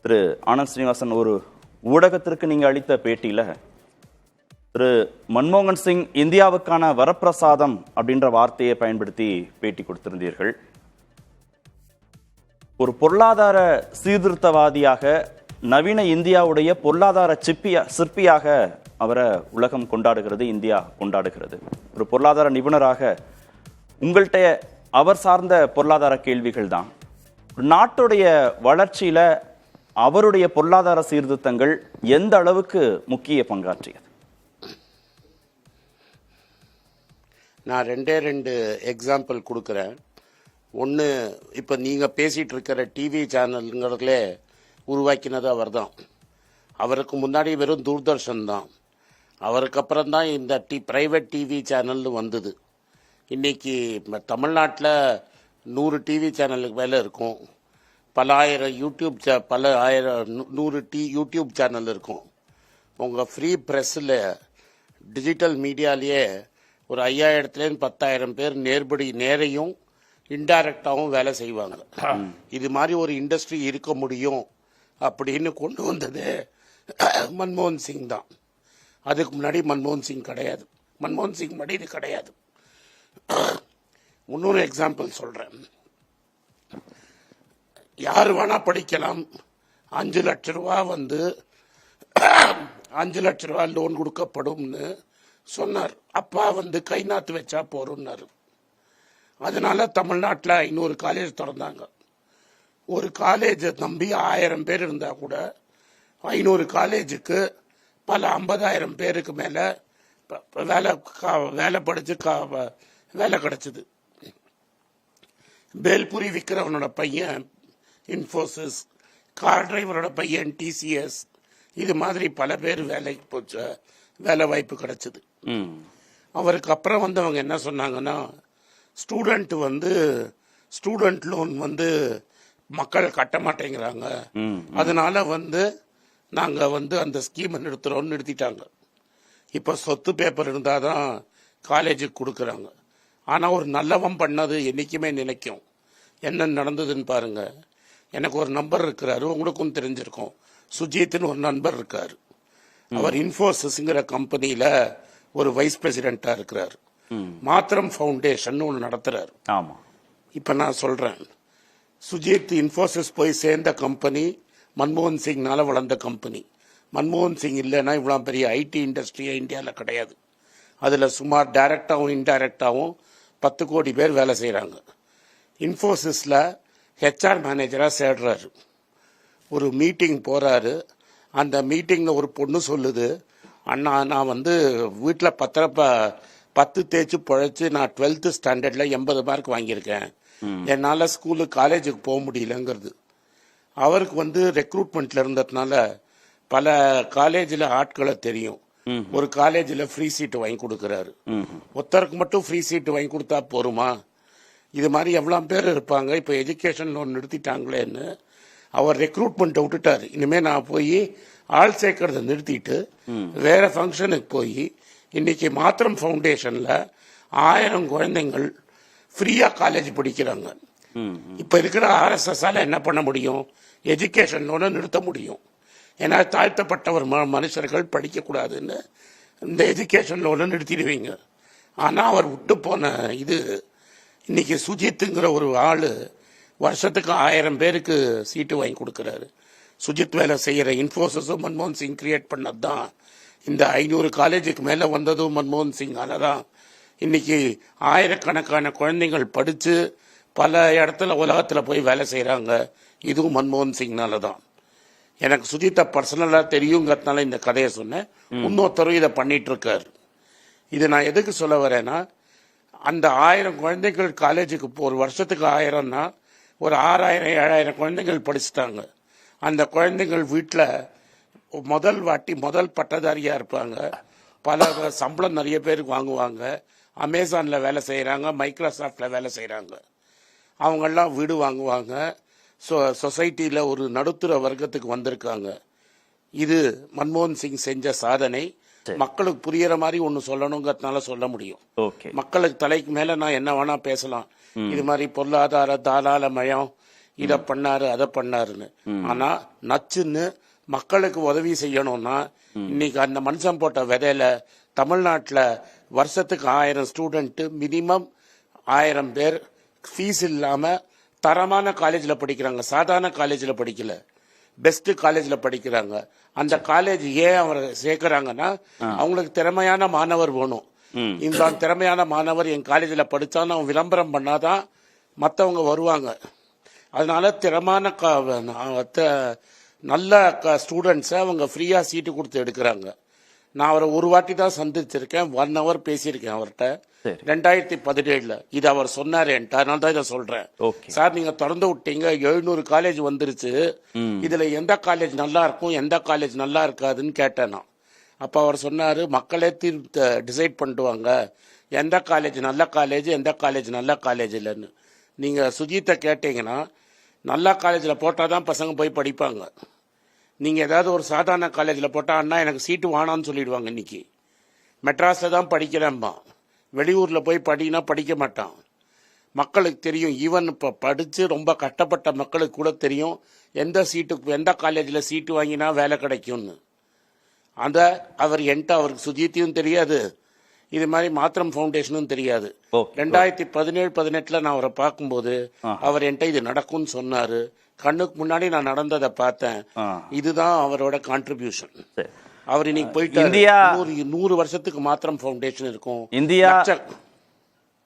திரு ஆனந்த் ஸ்ரீனிவாசன், ஒரு ஊடகத்திற்கு நீங்க அளித்த பேட்டியில திரு மன்மோகன் சிங் இந்தியாவுக்கான வரப்பிரசாதம் அப்படின்ற வார்த்தையை பயன்படுத்தி பேட்டி கொடுத்திருந்தீர்கள். ஒரு பொருளாதார சீர்திருத்தவாதியாக, நவீன இந்தியாவுடைய பொருளாதார சிற்பியாக அவரை உலகம் கொண்டாடுகிறது, இந்தியா கொண்டாடுகிறது. ஒரு பொருளாதார நிபுணராக உங்கள்கிட்ட அவர் சார்ந்த பொருளாதார கேள்விகள் தான். நாட்டுடைய வளர்ச்சியில அவருடைய பொருளாதார சீர்திருத்தங்கள் எந்த அளவுக்கு முக்கிய பங்காற்றியது? நான் ரெண்டு எக்ஸாம்பிள் கொடுக்குறேன். ஒன்று, இப்போ நீங்கள் பேசிகிட்டு இருக்கிற டிவி சேனலுங்கிறதுலே உருவாக்கினது அவர் தான். அவருக்கு முன்னாடி வெறும் தூர்தர்ஷன் தான். அவருக்கு அப்புறம் தான் இந்த ப்ரைவேட் டிவி சேனல்னு வந்தது. இன்றைக்கி தமிழ்நாட்டில் 100 டிவி சேனலுக்கு மேலே இருக்கும். பல ஆயிரம் யூடியூப் சேனல் இருக்கும். உங்கள் ஃப்ரீ ப்ரெஸ்ஸில் டிஜிட்டல் மீடியாலேயே ஒரு 5000 10,000 பேர் நேரையும் இன்டைரக்டாகவும் வேலை செய்வாங்க. இது மாதிரி ஒரு இண்டஸ்ட்ரி இருக்க முடியும் அப்படின்னு கொண்டு வந்தது மன்மோகன் சிங் தான். அதுக்கு முன்னாடி மன்மோகன் சிங் கிடையாது. மன்மோகன் சிங் முன்னாடி இது கிடையாது. இன்னொரு எக்ஸாம்பிள் சொல்கிறேன். யார் வேணா படிக்கலாம், 5 லட்ச ரூபா 5 லட்ச ரூபா லோன் கொடுக்கப்படும்னு சொன்னார். அப்பா கை நாத்து வச்சா போறோம்னாரு. அதனால தமிழ்நாட்டில் 500 காலேஜ் திறந்தாங்க. ஒரு காலேஜ் நம்பி 1000 பேர் இருந்தா கூட 500 காலேஜுக்கு பல 50,000 பேருக்கு மேல வேலை படிச்சு வேலை கிடைச்சது. பேல்புரி விற்கிறவனோட பையன் இன்ஃபோசிஸ், கார் டிரைவரோட பையன் டிசிஎஸ், இது மாதிரி பல பேர் வேலை வாய்ப்பு கிடைச்சது. அவருக்கு அப்புறம் வந்தவங்க என்ன சொன்னாங்கன்னா, ஸ்டூடெண்ட் லோன் மக்கள் கட்ட மாட்டேங்கிறாங்க, அதனால நாங்க அந்த ஸ்கீமை நிறுத்திட்டாங்க. இப்ப சொத்து பேப்பர் இருந்தாதான் காலேஜுக்கு கொடுக்கறாங்க. ஆனா ஒரு நல்லவன் பண்ணது என்னைக்குமே நினைக்கும். என்ன நடந்ததுன்னு பாருங்க. எனக்கு ஒரு நம்பர் இருக்கிறாரு, உங்களுக்கும் தெரிஞ்சிருக்கும். சுஜித்னு ஒரு நண்பர் இருக்காரு. அவர் இன்ஃபோசிஸ்ங்கிற கம்பெனியில ஒரு வைஸ் பிரசிடென்டா இருக்கிறார். மாத்திரம் ஃபவுண்டேஷன் ஒன்று நடத்துறாரு. இப்ப நான் சொல்றேன், சுஜித் இன்ஃபோசிஸ் போய் சேர்ந்த கம்பெனி மன்மோகன் சிங்னால வளர்ந்த கம்பெனி. மன்மோகன் சிங் இல்லைன்னா இவ்வளவு பெரிய ஐடி இண்டஸ்ட்ரியே இந்தியாவில் கிடையாது. அதுல சுமார் டைரக்டாவும் இன்டைரக்டாவும் 10 கோடி பேர் வேலை செய்யறாங்க. இன்ஃபோசிஸ்ல ஹெச்ஆர் மேனேஜரா சேர்றாரு. ஒரு மீட்டிங் போறாரு. அந்த மீட்டிங்ல ஒரு பொண்ணு சொல்லுது, அண்ணா நான் வீட்டில் 10 தேய்ச்சி பழைச்சு நான் 12th ஸ்டாண்டர்ட்ல 80 மார்க் வாங்கியிருக்கேன், என்னால காலேஜுக்கு போக முடியலங்கிறது. அவருக்கு ரெக்ரூட்மெண்ட்ல இருந்ததுனால பல காலேஜில் ஆட்களை தெரியும். ஒரு காலேஜில் ஃப்ரீ சீட்டு வாங்கி கொடுக்கறாரு. ஒருத்தருக்கு மட்டும் ஃப்ரீ சீட்டு வாங்கி கொடுத்தா போருமா? இது மாதிரி எவ்வளவு பேர் இருப்பாங்க. இப்ப எஜுகேஷன் லோன் நிறுத்திட்டாங்களேன்னு அவர் ரெக்ரூட்மெண்ட் விட்டுட்டாரு. இனிமே நான் போய் ஆள் சேர்க்கறத நிறுத்திட்டு வேற ஃபங்க்ஷனுக்கு போய் இன்னைக்கு மாத்திரம் ஃபவுண்டேஷன்ல 1000 குழந்தைகள் ஃப்ரீயா காலேஜ் படிக்கிறாங்க. இப்ப இருக்கிற RSS என்ன பண்ண முடியும்? எஜுகேஷன் லோனை நிறுத்த முடியும். ஏன்னா தாழ்த்தப்பட்டவர் மனுஷர்கள் படிக்க கூடாதுன்னு இந்த எஜுகேஷன் லோனை நிறுத்திடுவீங்க. ஆனா அவர் விட்டு போன இன்னைக்கு சுஜித்துங்கிற ஒரு ஆளு வருஷத்துக்கு 1000 பேருக்கு சீட்டு வாங்கி கொடுக்கறாரு. சுஜித் வேலை செய்யற இன்ஃபோசிஸும் மன்மோகன் சிங் கிரியேட் பண்ணதுதான். இந்த 500 காலேஜுக்கு மேல வந்ததும் மன்மோகன் சிங்காலதான். இன்னைக்கு ஆயிரக்கணக்கான குழந்தைகள் படிச்சு பல இடத்துல உலகத்துல போய் வேலை செய்யறாங்க. இதுவும் மன்மோகன் சிங்னாலதான். எனக்கு சுஜித்தை பர்சனலா தெரியுங்கிறதுனால இந்த கதையை சொன்னேன். இன்னொருத்தரும் இதை பண்ணிட்டு இருக்காரு. இது நான் எதுக்கு சொல்ல வரேன்னா, அந்த 1000 குழந்தைகள் காலேஜுக்கு ஒரு வருஷத்துக்கு 1000ன்னா ஒரு 6000 7000 குழந்தைகள் படிச்சுட்டாங்க. அந்த குழந்தைகள் வீட்டில் முதல் பட்டதாரியா இருப்பாங்க. பல சம்பளம் நிறைய பேருக்கு வாங்குவாங்க. அமேசான்ல வேலை செய்யறாங்க, மைக்ரோசாப்ட்ல வேலை செய்யறாங்க. அவங்கெல்லாம் வீடு வாங்குவாங்க. சொசைட்டில ஒரு நடுத்தர வர்க்கத்துக்கு வந்திருக்காங்க. இது மன்மோகன் சிங் செஞ்ச சாதனை. மக்களுக்கு புரியற மாதிரி ஒன்னு சொல்லணுங்கிறதுனால சொல்ல முடியும். மக்களுக்கு தலைக்கு மேல நான் என்ன வேணா பேசலாம். இது மாதிரி பொருளாதார தாராளமயம் இத பண்ணாரு அதை பண்ணாருன்னு. ஆனா நச்சுன்னு மக்களுக்கு உதவி செய்யணும்னா இன்னைக்கு அந்த மனுஷன் போட்ட விதையில தமிழ்நாட்டுல வருஷத்துக்கு 1000 ஸ்டூடெண்ட் மினிமம் 1000 பேர் ஃபீஸ் இல்லாம தரமான காலேஜ்ல படிக்கிறாங்க. சாதாரண காலேஜ்ல படிக்கல, பெஸ்ட் காலேஜ்ல படிக்கிறாங்க. அந்த காலேஜ் ஏன் அவரை சேர்க்கிறாங்கன்னா அவங்களுக்கு திறமையான மாணவர் வேணும். இந்த திறமையான மாணவர் என் காலேஜ்ல படிச்சான்னு அவன் விளம்பரம் பண்ணாதான் மற்றவங்க வருவாங்க. அதனால திறமான நல்ல ஸ்டூடெண்ட்ஸை அவங்க ஃப்ரீயா சீட்டு கொடுத்து எடுக்கிறாங்க. நான் அவரை ஒரு வாட்டி தான் சந்திச்சிருக்கேன், 1 hour பேசியிருக்கேன் அவர்கிட்ட 2017. இது அவர் சொன்னாரு என்கிட்ட, அதனால தான் இதை சொல்றேன். சார் நீங்க திறந்து விட்டீங்க, 700 காலேஜ் வந்துருச்சு, இதுல எந்த காலேஜ் நல்லா இருக்கும் எந்த காலேஜ் நல்லா இருக்காதுன்னு கேட்டேன் நான். அப்ப அவர் சொன்னாரு மக்களே டிசைட் பண்ணுவாங்க எந்த காலேஜ் நல்ல காலேஜ் எந்த காலேஜ் நல்ல காலேஜ் இல்லைன்னு. நீங்க சுஜித்தை கேட்டீங்கன்னா நல்ல காலேஜில் போட்டால் தான் பசங்க போய் படிப்பாங்க. நீங்கள் ஏதாவது ஒரு சாதாரண காலேஜில் போட்டால் அண்ணா எனக்கு சீட்டு வானான்னு சொல்லிடுவாங்க. இன்னைக்கு மெட்ராஸில் தான் படிக்கிறேன்பா, வெளியூரில் போய் படினா படிக்க மாட்டான். மக்களுக்கு தெரியும், ஈவன் இப்போ படித்து ரொம்ப கஷ்டப்பட்ட மக்களுக்கு கூட தெரியும் எந்த சீட்டுக்கு எந்த காலேஜில் சீட்டு வாங்கினா வேலை கிடைக்கும்னு. அந்த அவர் என்கிட்ட அவருக்கு சுஜித்தையும் தெரியாது, இது மாதிரி மாத்திரம் ஃபவுண்டேஷனும் தெரியாது. 2017-18 நான் அவரை பார்க்கும்போது அவர் என்கிட்ட இது நடக்கும்னு சொன்னாரு. கண்ணுக்கு முன்னாடி நான் நடந்ததை பார்த்தேன். இதுதான் அவரோட கான்ட்ரிபியூஷன். அவர் இன்னைக்கு போயிட்டு 100 வருஷத்துக்கு மாத்திரம் ஃபவுண்டேஷன் இருக்கும்.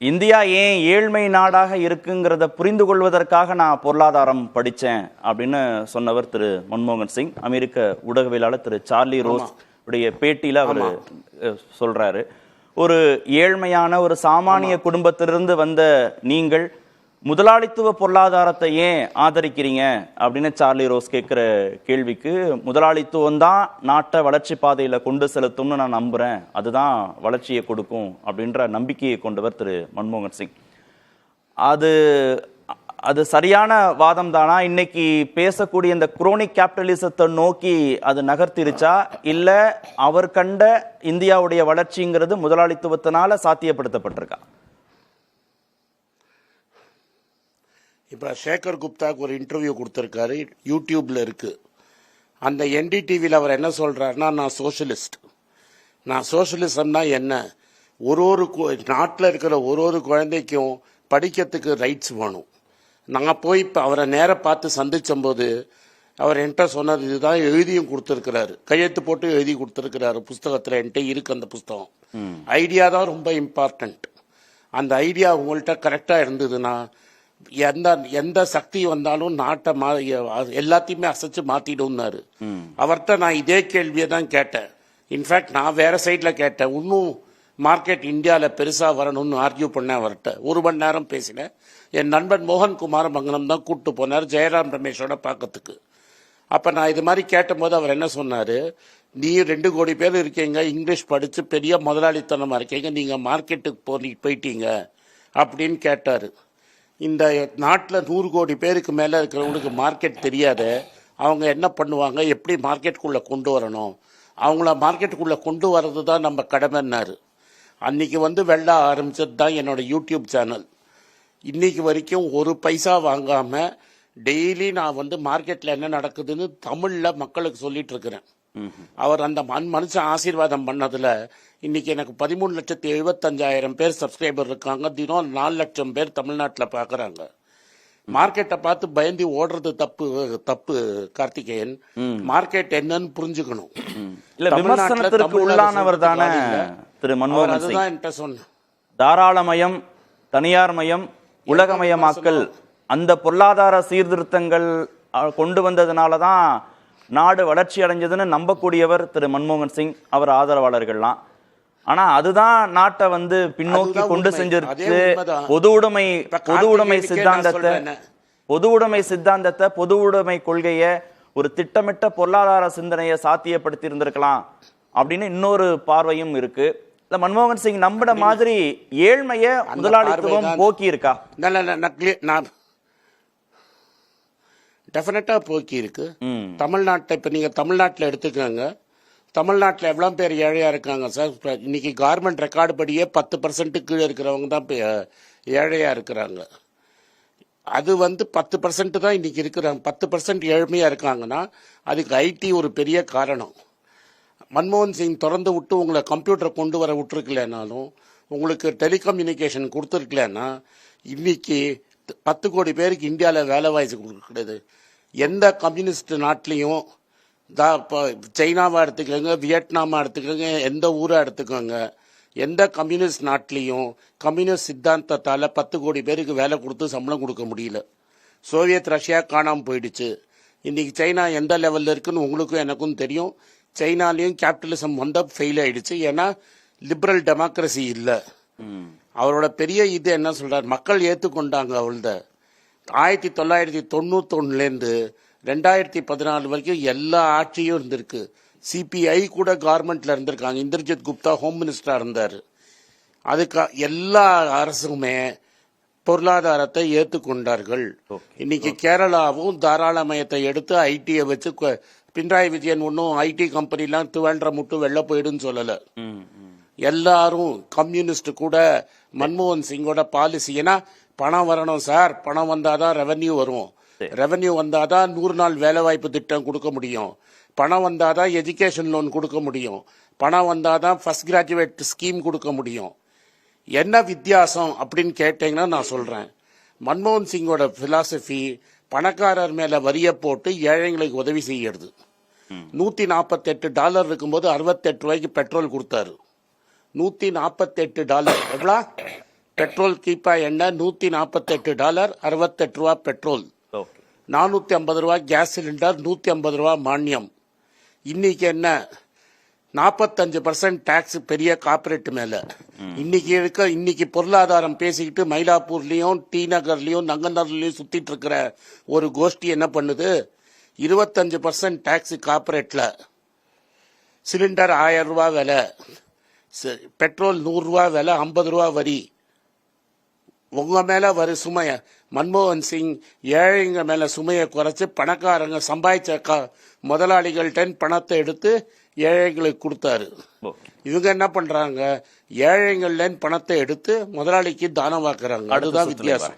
இந்தியா ஏன் ஏழ்மை நாடாக இருக்குங்கிறத புரிந்து கொள்வதற்காக நான் பொருளாதாரம் படிச்சேன் அப்படின்னு சொன்னவர் திரு மன்மோகன் சிங். அமெரிக்க ஊடகவியலாளர் திரு சார்லி ரோஸ் உடைய பேட்டியில அவர் சொல்றாரு, ஒரு ஏழ்மையான ஒரு சாமானிய குடும்பத்திலிருந்து வந்த நீங்கள் முதலாளித்துவ பொருளாதாரத்தை ஏன் ஆதரிக்கிறீங்க அப்படின்னு சார்லி ரோஸ் கேட்கிற கேள்விக்கு, முதலாளித்துவம் தான் நாட்டை வளர்ச்சி பாதையில கொண்டு செலுத்தும்னு நான் நம்புறேன், அதுதான் வளர்ச்சியை கொடுக்கும் அப்படின்ற நம்பிக்கையை கொண்டவர் திரு மன்மோகன் சிங். அது சரியான வாதம் தானா? இன்னைக்கு பேசக்கூடிய இந்த குரோனிக் கேபிட்டலிசத்தை நோக்கி அது நகர்த்திருச்சா, இல்ல அவர் கண்ட இந்தியாவுடைய வளர்ச்சிங்கிறது முதலாளித்துவத்தினால சாத்தியப்படுத்தப்பட்டிருக்கா? இப்ப சேகர் குப்தாக்கு ஒரு இன்டர்வியூ கொடுத்திருக்காரு, யூடியூப்ல இருக்கு. அந்த NDTVல அவர் என்ன சொல்றாருன்னா, நான் சோசியலிஸ்ட். நான் சோசியலிசம்னா என்ன, ஒரு நாட்டில் இருக்கிற ஒரு குழந்தைக்கும் படிக்கிறதுக்கு ரைட்ஸ் வேணும். நான் போய் இப்போ அவரை நேராக பார்த்து சந்திச்சம்போது அவர் என்கிட்ட சொன்னது இதுதான், எழுதியும் கொடுத்துருக்கிறாரு, கையெழுத்து போட்டு எழுதி கொடுத்துருக்கிறாரு புஸ்தகத்தில். என்கிட்ட இருக்கு அந்த புஸ்தகம். ஐடியா தான் ரொம்ப இம்பார்ட்டன்ட். அந்த ஐடியா உங்கள்கிட்ட கரெக்டாக இருந்ததுன்னா எந்த சக்தி வந்தாலும் நாட்டை எல்லாத்தையுமே அசைச்சு மாத்திடும்னாரு. அவர்கிட்ட நான் இதே கேள்வியை தான் கேட்டேன். இன்ஃபேக்ட் நான் வேற சைடில் கேட்டேன், இன்னும் மார்க்கெட் இந்தியாவில் பெருசாக வரணும்னு ஆர்கியூ பண்ணேன் அவர்கிட்ட. 1 மணி நேரம் பேசினேன். என் நண்பன் மோகன் குமார் மங்கலம் தான் கூப்பிட்டு போனார் ஜெயராம் ரமேஷோட பார்க்கறதுக்கு. அப்போ நான் இது மாதிரி கேட்டபோது அவர் என்ன சொன்னார், நீ 2 கோடி பேர் இருக்கீங்க, இங்கிலீஷ் படித்து பெரிய முதலாளித்தனமாக இருக்கீங்க, நீங்கள் மார்க்கெட்டுக்கு போயிட்டீங்க அப்படின்னு கேட்டார். இந்த நாட்டில் 100 கோடி பேருக்கு மேலே இருக்கிறவங்களுக்கு மார்க்கெட் தெரியாத அவங்க என்ன பண்ணுவாங்க, எப்படி மார்க்கெட்டுக்குள்ளே கொண்டு வரணும், அவங்கள மார்க்கெட்டுக்குள்ளே கொண்டு வர்றது தான் நம்ம கடமைன்னாரு. அன்னைக்கு வெள்ள ஆரம்பிச்சது தான் என்னோட யூடியூப் சேனல். இன்னைக்கு வரைக்கும் 1 பைசா வாங்காம டெய்லி நான் மார்க்கெட்ல என்ன நடக்குதுன்னு தமிழ்ல மக்களுக்கு சொல்லிட்டு இருக்கிறேன். அவர் அந்த மனுஷன் ஆசீர்வாதம் பண்ணதுல இன்னைக்கு எனக்கு 13,75,000 பேர் சப்ஸ்கிரைபர் இருக்காங்க. தினம் 4 லட்சம் பேர் தமிழ்நாட்டில் பாக்குறாங்க. மார்க்கெட்டை பார்த்து பயந்து ஓடுறது தப்பு கார்த்திகேயன். மார்க்கெட் என்னன்னு புரிஞ்சுக்கணும். விமர்சனத்திற்கு உள்ளானவர் தானே திரு மன்மோகன் சிங். அதுதான் என்கிட்ட சொன்னேன். தாராளமயம், தனியார்மயம், உலகமயமாக்கல், அந்த பொருளாதார சீர்திருத்தங்கள் கொண்டு வந்ததுனாலதான் நாடு வளர்ச்சி அடைஞ்சதுன்னு நம்பக்கூடியவர் திரு மன்மோகன் சிங், அவர் ஆதரவாளர்கள்லாம். ஆனா அதுதான் நாட்டை பின்னோக்கி கொண்டு செஞ்சிருச்சு. பொது உடைமை சித்தாந்தத்தை பொது உடைமை கொள்கைய ஒரு திட்டமிட்ட பொருளாதார சிந்தனையை சாத்தியப்படுத்தி இருந்திருக்கலாம் அப்படின்னு இன்னொரு பார்வையும் இருக்கு. இல்ல மன்மோகன் சிங் நம்பின மாதிரி ஏழ்மைய முதலாளித்துவம் போக்கி இருக்கா? டெஃபினட்டா போக்கி இருக்கு. தமிழ்நாட்டை இப்ப நீங்க தமிழ்நாட்டில் எடுத்துக்கோங்க. தமிழ்நாட்டில் எவ்வளவு பேர் ஏழையா இருக்காங்க சார்? இன்னைக்கு கார்மெண்ட் ரெக்கார்டு படியே 10% கீழே இருக்கிறவங்க தான் ஏழையா இருக்கிறாங்க. அது வந்து 10% தான் இன்னைக்கு இருக்கிறாங்க. 10% ஏழ்மையா இருக்காங்கன்னா அதுக்கு ஐடி ஒரு பெரிய காரணம். மன்மோகன் சிங் திறந்து விட்டு உங்களை கம்ப்யூட்டர் கொண்டு வர விட்டுருக்கலனாலும், உங்களுக்கு டெலிகம்யூனிகேஷன் கொடுத்துருக்கலன்னா இன்னைக்கு 10 கோடி பேருக்கு இந்தியாவில் வேலை வாய்ப்பு கொடுக்குறது. எந்த கம்யூனிஸ்ட் நாட்டிலையும் சைனாவா எடுத்துக்கோங்க, வியட்நாமா எடுத்துக்கோங்க, எந்த ஊரை எடுத்துக்கோங்க, எந்த கம்யூனிஸ்ட் நாட்டிலையும் கம்யூனிஸ்ட் சித்தாந்தத்தால் 10 கோடி பேருக்கு வேலை கொடுத்து சம்பளம் கொடுக்க முடியல. சோவியத் ரஷ்யா காணாமல் போயிடுச்சு. இன்னைக்கு சைனா எந்த லெவலில் இருக்குன்னு உங்களுக்கும் எனக்கும் தெரியும். சைனாலையும் கேபிட்டலிசம் வந்த ஃபெயில் ஆயிடுச்சு. ஏன்னா லிபரல் டெமோக்ரஸி இல்லை. அவரோட பெரிய இது என்ன சொல்றாரு, மக்கள் ஏற்றுக்கொண்டாங்க. அவள்த 1991 2014 வரைக்கும் எல்லா ஆட்சியும் இருந்திருக்கு. சிபிஐ கூட கவர்மெண்ட்ல இருந்திருக்காங்க. இந்திரஜித் குப்தா ஹோம் மினிஸ்டரா இருந்தாரு. அதுக்கு எல்லா அரசுமே பொருளாதாரத்தை ஏற்றுக்கொண்டார்கள். இன்னைக்கு கேரளாவும் தாராளமயத்தை எடுத்து ஐடியை வச்சு பினராயி விஜயன் ஒன்னும் ஐடி கம்பெனிலாம் துவன்ற முட்டு வெள்ள போயிடுன்னு சொல்லல. எல்லாரும் கம்யூனிஸ்ட் கூட மன்மோகன் சிங்கோட பாலிசி. ஏன்னா பணம் வரணும் சார், பணம் வந்தாதான் ரெவன்யூ வரும். ரெவன்யூ வந்தாதான் 100 நாள் வேலை வாய்ப்பு திட்டம் கொடுக்க முடியும். பணம் வந்தாதான் எஜுகேஷன் லோன் கொடுக்க முடியும். பணம் வந்தாதான் ஃபர்ஸ்ட் கிராஜுவேட் ஸ்கீம் கொடுக்க முடியும். என்ன வித்தியாசம் அப்படின்னு கேட்டீங்கன்னா நான் சொல்றேன், மன்மோகன் சிங்கோட பிலாசபி பணக்காரர் மேல வரிய போட்டு ஏழைங்களுக்கு உதவி செய்யறது. $148 இருக்கும்போது 68 ரூபாய்க்கு பெட்ரோல் கொடுத்தாரு. $148 எவ்வளோ பெட்ரோல் கீப்பா எண்ணெய்? $148, 68 ரூபா பெட்ரோல், 450 ரூபா கேஸ் சிலிண்டர், 150 ரூபா மானியம். இன்னைக்கு என்ன 45% டாக்ஸ் பெரிய கார்பரேட் மேல. இன்னைக்கு பொருளாதாரம் பேசிக்கிட்டு மயிலாப்பூர்லயும் டி நகர்லயும் நங்கநகர்லயும் சுத்திட்டு இருக்கிற ஒரு கோஷ்டி என்ன பண்ணுது, 25% டாக்ஸ் கார்பரேட்ல. சிலிண்டர் 1000 ரூபா விலை, பெட்ரோல் 100 ரூபா விலை, 50 ரூபா வரி. உங்க மேல வர சுமைய மன்மோகன் சிங் ஏழைங்க மேல சுமையை குறைச்சு பணக்காரங்க சம்பாதிச்ச முதலாளிகள்ட்ட பணத்தை எடுத்து ஏழைங்களுக்கு கொடுத்தாரு. இவங்க என்ன பண்றாங்க, ஏழைங்கள்ல பணத்தை எடுத்து முதலாளிக்கு தானம் வாக்குறாங்க. அதுதான் வித்தியாசம்.